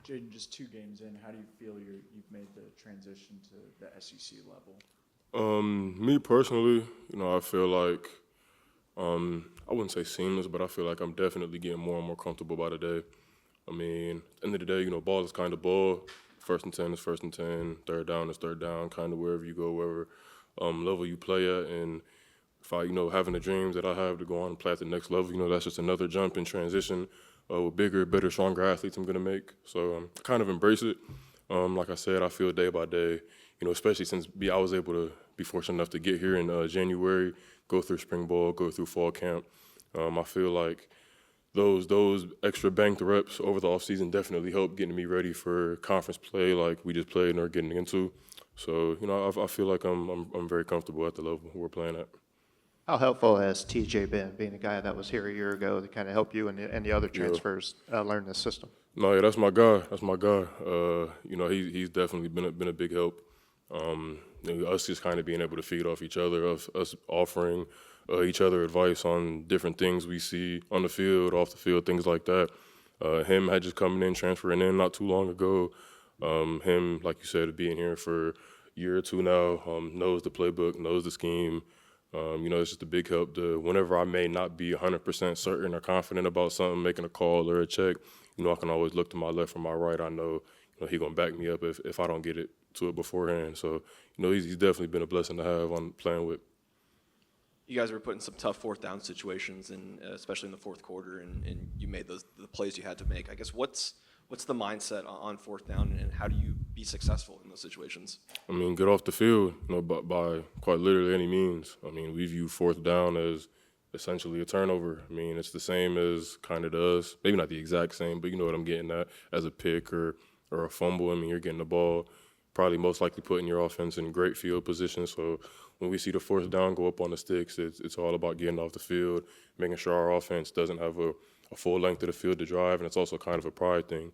Jaden, just 2 games in, how do you feel you've made the transition to the SEC level? Me personally, I feel like I wouldn't say seamless, but I feel like I'm definitely getting more and more comfortable by the day. I mean, at the end of the day, ball is kind of ball. First and 10 is first and 10. Third down is third down, kind of wherever you go, wherever level you play at. And if I, having the dreams that I have to go on and play at the next level, that's just another jump in transition with bigger, better, stronger athletes I'm going to make. So I kind of embrace it. Like I said, I feel day by day, especially since I was able to be fortunate enough to get here in January, go through spring ball, go through fall camp. I feel like those extra banked reps over the offseason definitely help getting me ready for conference play like we just played and are getting into. So, I feel like I'm very comfortable at the level we're playing at. How helpful has TJ been, being a guy that was here a year ago to kind of help you and the other Yeah. transfers learn this system? No, yeah, that's my guy. That's my guy. He's definitely been a big help. Us just kind of being able to feed off each other, of us offering each other advice on different things we see on the field, off the field, things like that. Him had just coming in, transferring in not too long ago. Him, like you said, being here for a year or two now, knows the playbook, knows the scheme. It's just a big help to whenever I may not be 100% certain or confident about something, making a call or a check, I can always look to my left or my right. I know, he gonna back me up if I don't get it to it beforehand. So, he's definitely been a blessing to have on playing with. You guys were put in some tough fourth down situations, and especially in the fourth quarter, and you made the plays you had to make. I guess what's the mindset on fourth down, and how do you be successful in those situations? I mean, get off the field, by quite literally any means. I mean, we view fourth down as essentially a turnover. I mean, it's the same as kind of does, maybe not the exact same, but you know what I'm getting at, as a pick or a fumble. I mean, you're getting the ball, probably most likely putting your offense in great field position. So when we see the fourth down go up on the sticks, it's all about getting off the field, making sure our offense doesn't have a full length of the field to drive, and it's also kind of a pride thing.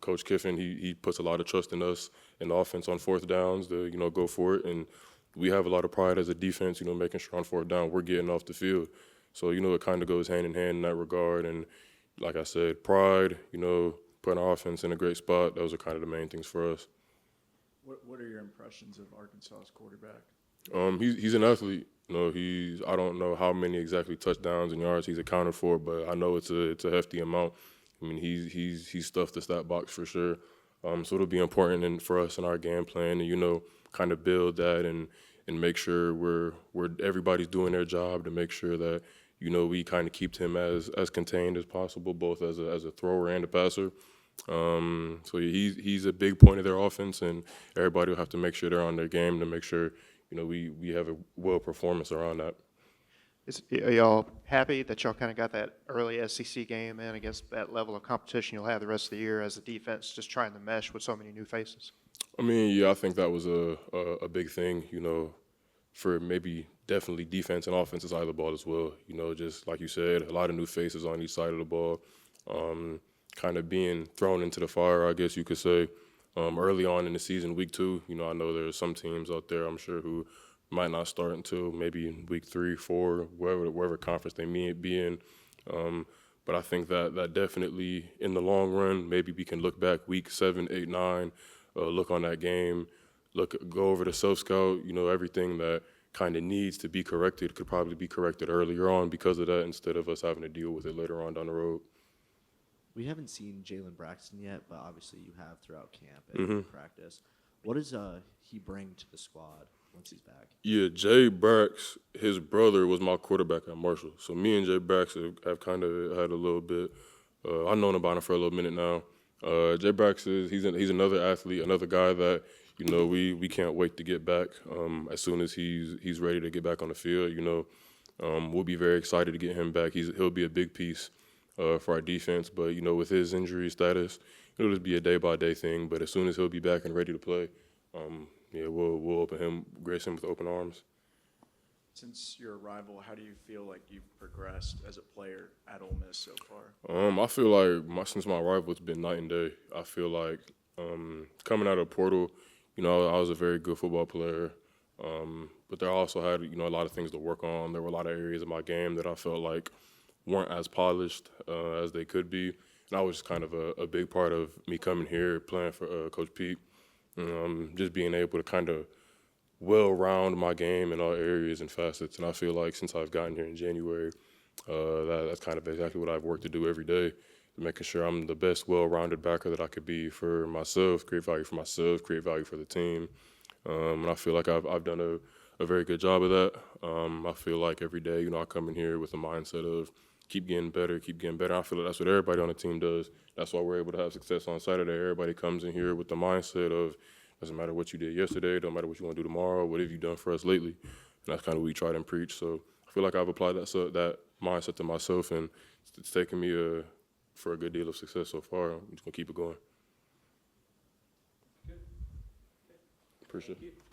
Coach Kiffin, he puts a lot of trust in us in the offense on fourth downs to, go for it. And we have a lot of pride as a defense, making sure on fourth down we're getting off the field. So, it kind of goes hand in hand in that regard. And like I said, pride, putting our offense in a great spot, those are kind of the main things for us. What are your impressions of Arkansas's quarterback? He's an athlete. I don't know how many exactly touchdowns and yards he's accounted for, but I know it's a hefty amount. I mean, he's stuffed the stat box for sure. So it'll be important for us in our game plan to, kind of build that and make sure we're everybody's doing their job to make sure that, we kind of keep him as contained as possible, both as a thrower and a passer. So he's a big point of their offense, and everybody will have to make sure they're on their game to make sure, we have a well performance around that. Are y'all happy that y'all kind of got that early SEC game in against that level of competition you'll have the rest of the year as a defense, just trying to mesh with so many new faces? I mean, yeah, I think that was a big thing, for maybe definitely defense and offensive side of the ball as well. Just like you said, a lot of new faces on each side of the ball, kind of being thrown into the fire, I guess you could say, early on in the season, week 2. I know there's some teams out there, I'm sure, who might not start until maybe in week 3, 4, wherever conference they may be in. But I think that definitely in the long run, maybe we can look back week 7, 8, 9, look on that game, go over the self-scout, everything that kind of needs to be corrected could probably be corrected earlier on because of that, instead of us having to deal with it later on down the road. We haven't seen Jalen Braxton yet, but obviously you have throughout camp and practice. What does he bring to the squad once he's back? Yeah, Jay Brax, his brother was my quarterback at Marshall. So me and Jay Brax have kind of had a little bit. I've known about him for a little minute now. Jay Brax he's another athlete, another guy that we can't wait to get back. As soon as he's ready to get back on the field, we'll be very excited to get him back. He'll be a big piece for our defense, but with his injury status, it'll just be a day-by-day thing. But as soon as he'll be back and ready to play, we'll grace him with open arms. Since your arrival, how do you feel like you've progressed as a player at Ole Miss so far? I feel like since my arrival, it's been night and day. I feel like coming out of the portal, I was a very good football player, but there also had a lot of things to work on. There were a lot of areas of my game that I felt like weren't as polished as they could be. And that was kind of a big part of me coming here, playing for Coach Pete, just being able to kind of well-round my game in all areas and facets. And I feel like since I've gotten here in January, that's kind of exactly what I've worked to do every day, making sure I'm the best well-rounded backer that I could be for myself, create value for myself, create value for the team. And I feel like I've done a very good job of that. I feel like every day, I come in here with a mindset of keep getting better, keep getting better. I feel like that's what everybody on the team does. That's why we're able to have success on Saturday. Everybody comes in here with the mindset of doesn't matter what you did yesterday, don't matter what you want to do tomorrow, what have you done for us lately? And that's kind of what we try and preach. So I feel like I've applied that mindset to myself, and it's taken me for a good deal of success so far. I'm just going to keep it going. Appreciate it.